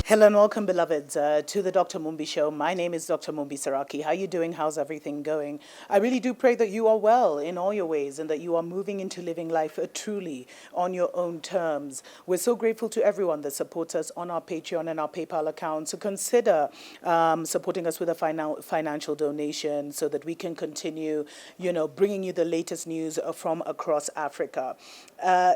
Hello and welcome, beloveds, to the Dr. Mumbi Show. My name is Dr. MumbiSeraki. How are you doing? How's everything going? I really do pray that you are well in all your ways and that you are moving into living life truly on your own terms. We're so grateful to everyone that supports us on our Patreon and our PayPal account. So consider supporting us with a financial donation so that we can continue, bringing you the latest news from across Africa.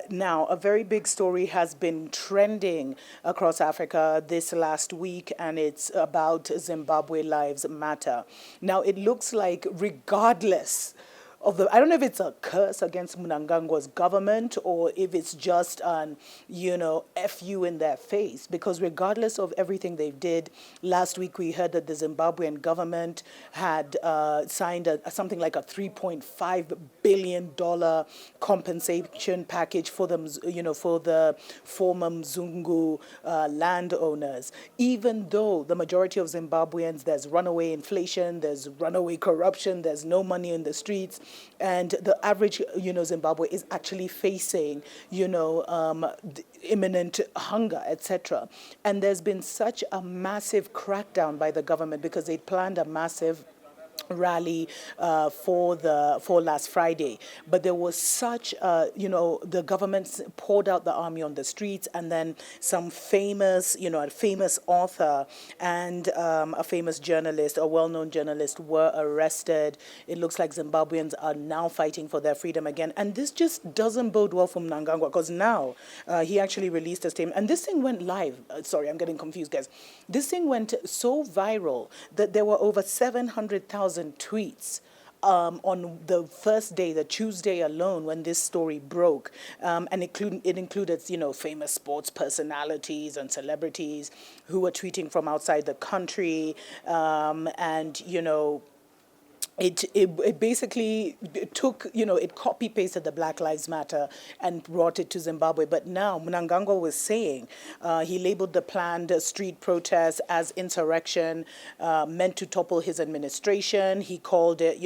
Now, a very big story has been trending across Africa this last week, and it's about Zimbabwe Lives Matter. Now, it looks like regardless of I don't know if it's a curse against Mnangagwa's government or if it's just an, F you in their face, because regardless of everything they did, last week we heard that the Zimbabwean government had signed something like a $3.5 billion compensation package for them, for the former Mzungu landowners, even though the majority of Zimbabweans, there's runaway inflation, there's runaway corruption, there's no money in the streets. And the average, Zimbabwe is actually facing, imminent hunger, etc. And there's been such a massive crackdown by the government because they planned a massive rally for last Friday, but there was such the government poured out the army on the streets, and then some famous a famous author and a famous journalist, a well-known journalist, were arrested. It looks like Zimbabweans are now fighting for their freedom again, and this just doesn't bode well for Mnangagwa, because now he actually released a statement, and this thing went live. Sorry, I'm getting confused, guys. This thing went so viral that there were over 700,000 tweets on the first day, the Tuesday alone, when this story broke, and it included, famous sports personalities and celebrities who were tweeting from outside the country, and it basically took, it copy pasted the Black Lives Matter and brought it to Zimbabwe. But now Mnangagwa was saying he labeled the planned street protests as insurrection meant to topple his administration. He called it,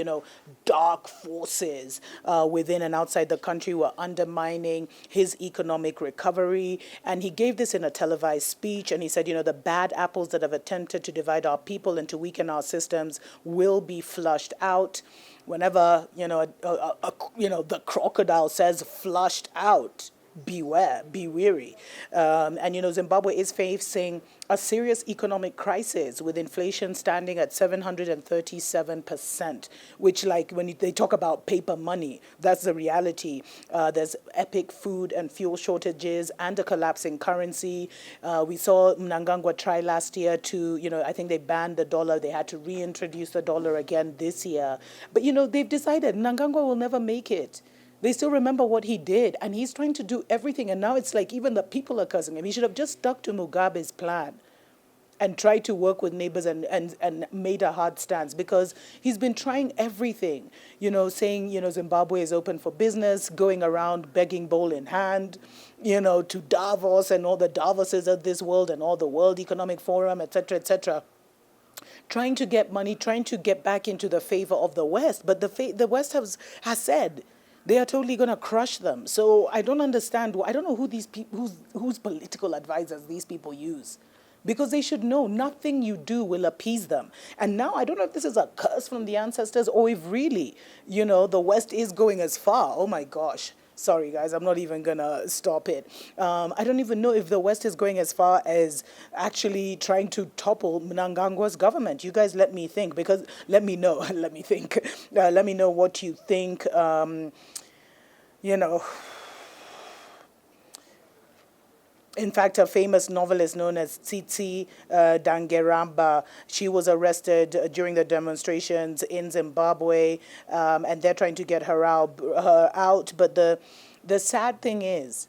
dark forces within and outside the country were undermining his economic recovery. And he gave this in a televised speech. And he said, the bad apples that have attempted to divide our people and to weaken our systems will be flushed out. Whenever the crocodile says flushed out, beware, be wary. And Zimbabwe is facing a serious economic crisis with inflation standing at 737%, which, like, when they talk about paper money, that's the reality. There's epic food and fuel shortages and a collapsing currency. We saw Mnangagwa try last year to, I think they banned the dollar. They had to reintroduce the dollar again this year. But, they've decided Mnangagwa will never make it. They still remember what he did, and he's trying to do everything. And now it's like even the people are cursing him. He should have just stuck to Mugabe's plan and tried to work with neighbors and made a hard stance, because he's been trying everything, saying, Zimbabwe is open for business, going around begging bowl in hand, to Davos and all the Davoses of this world and all the World Economic Forum, etc., trying to get money, trying to get back into the favor of the West. But the West has said they are totally going to crush them. So I don't understand. I don't know who these people, whose political advisors these people use, because they should know nothing you do will appease them. And now I don't know if this is a curse from the ancestors or if really, the West is going as far. Oh my gosh. Sorry, guys, I'm not even going to stop it. I don't even know if the West is going as far as actually trying to topple Mnangagwa's government. You guys let me think, because let me know. Let me think. Let me know what you think. In fact, a famous novelist known as Tsitsi Dangeramba, she was arrested during the demonstrations in Zimbabwe, and they're trying to get her out. But the sad thing is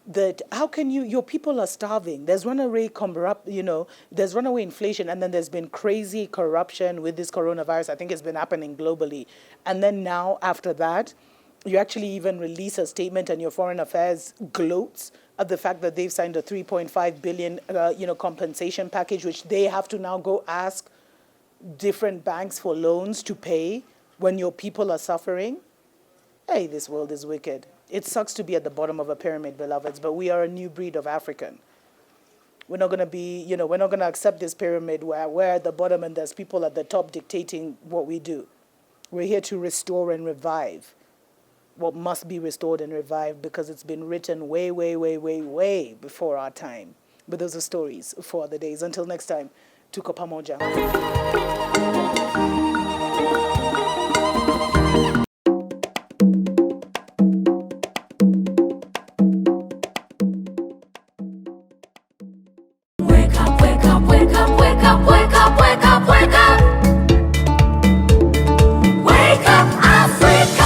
that how can your people are starving? There's runaway there's runaway inflation, and then there's been crazy corruption with this coronavirus. I think it's been happening globally. And then now, after that, you actually even release a statement and your foreign affairs gloats at the fact that they've signed a $3.5 billion, compensation package, which they have to now go ask different banks for loans to pay when your people are suffering. Hey, this world is wicked. It sucks to be at the bottom of a pyramid, beloveds, but we are a new breed of African. We're not going to be, we're not going to accept this pyramid where we're at the bottom and there's people at the top dictating what we do. We're here to restore and revive what must be restored and revived, because it's been written way, way, way, way, way before our time. But those are stories for other days. Until next time, tuko pamoja. Wake up, wake up, wake up, wake up, wake up, wake up, wake up. Wake up, Africa.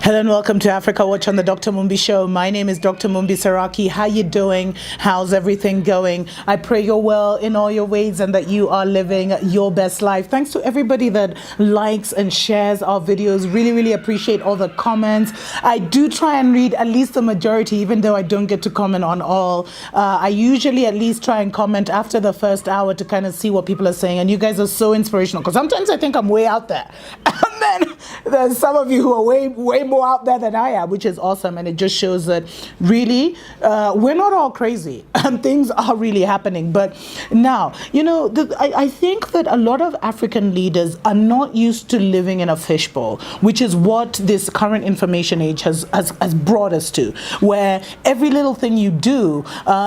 Hello and welcome to Africa Watch on the Dr. Mumbi Show. My name is Dr. MumbiSeraki. How you doing? How's everything going? I pray you're well in all your ways and that you are living your best life. Thanks to everybody that likes and shares our videos. Really, really appreciate all the comments. I do try and read at least the majority, even though I don't get to comment on all. I usually at least try and comment after the first hour to kind of see what people are saying. And you guys are so inspirational, because sometimes I think I'm way out there. And then there's some of you who are way more out there than I am, which is awesome. And it just shows that really we're not all crazy and things are really happening. But now, I think that a lot of African leaders are not used to living in a fishbowl, which is what this current information age has brought us to, where every little thing you do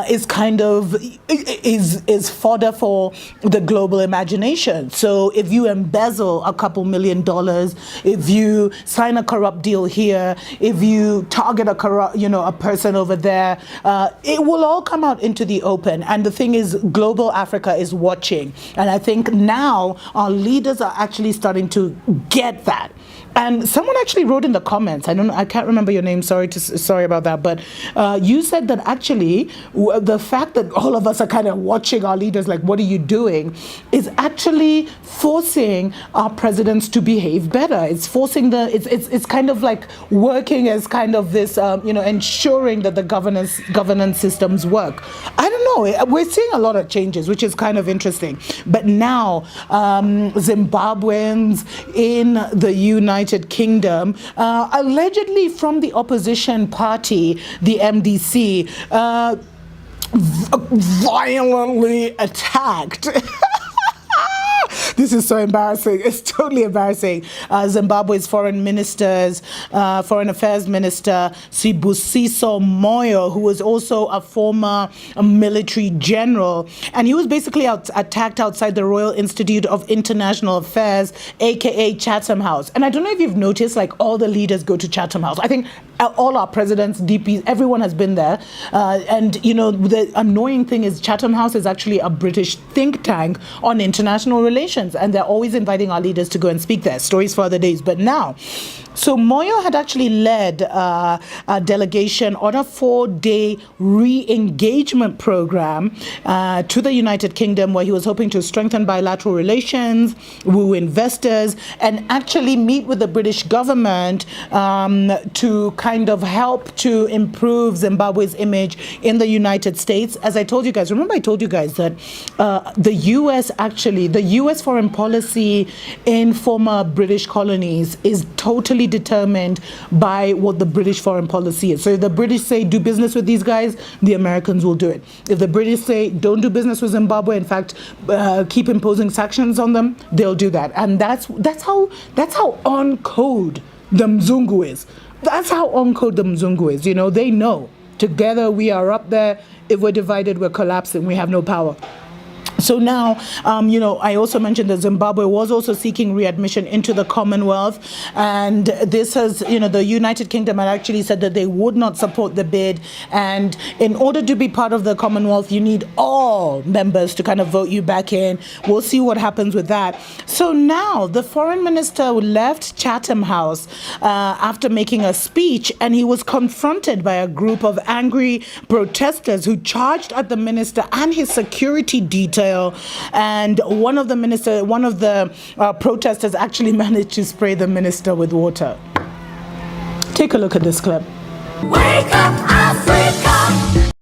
is kind of is fodder for the global imagination. So if you embezzle a couple $1 million, if you sign a corrupt deal here, if you target a person over there, it will all come out into the open. And the thing is, global Africa is watching. And I think now our leaders are actually starting to get that. And someone actually wrote in the comments, I can't remember your name, sorry about that, but you said that actually the fact that all of us are kind of watching our leaders like, what are you doing, is actually forcing our presidents to behave better. It's forcing it's kind of like working as kind of this, ensuring that the governance systems work. I don't know, we're seeing a lot of changes, which is kind of interesting. But now Zimbabweans in the United Kingdom, allegedly from the opposition party, the MDC, violently attacked. This is so embarrassing. It's totally embarrassing. Zimbabwe's foreign affairs minister, Sibusiso Moyo, who was also a former military general, and he was basically attacked outside the Royal Institute of International Affairs, aka Chatham House. And I don't know if you've noticed, like, all the leaders go to Chatham House. I think all our presidents, DPs, everyone has been there. And the annoying thing is Chatham House is actually a British think tank on international relations, and they're always inviting our leaders to go and speak there. Stories for other days. But now, so Moyo had actually led a delegation on a 4-day re-engagement program to the United Kingdom, where he was hoping to strengthen bilateral relations, woo investors, and actually meet with the British government to kind of help to improve Zimbabwe's image in the United States. As I told you guys, remember I told you guys that the US foreign policy in former British colonies is totally determined by what the British foreign policy is. So if the British say do business with these guys, the Americans will do it. If the British say don't do business with Zimbabwe, in fact, keep imposing sanctions on them, they'll do that. And that's how on code the Mzungu is. That's how on code the Mzungu is. They know. Together we are up there. If we're divided, we're collapsing. We have no power. So now, I also mentioned that Zimbabwe was also seeking readmission into the Commonwealth. And this has, the United Kingdom had actually said that they would not support the bid. And in order to be part of the Commonwealth, you need all members to kind of vote you back in. We'll see what happens with that. So now the foreign minister left Chatham House after making a speech, and he was confronted by a group of angry protesters who charged at the minister and his security detail. And one of the protesters actually managed to spray the minister with water. Take a look at this clip. Wake up, Africa!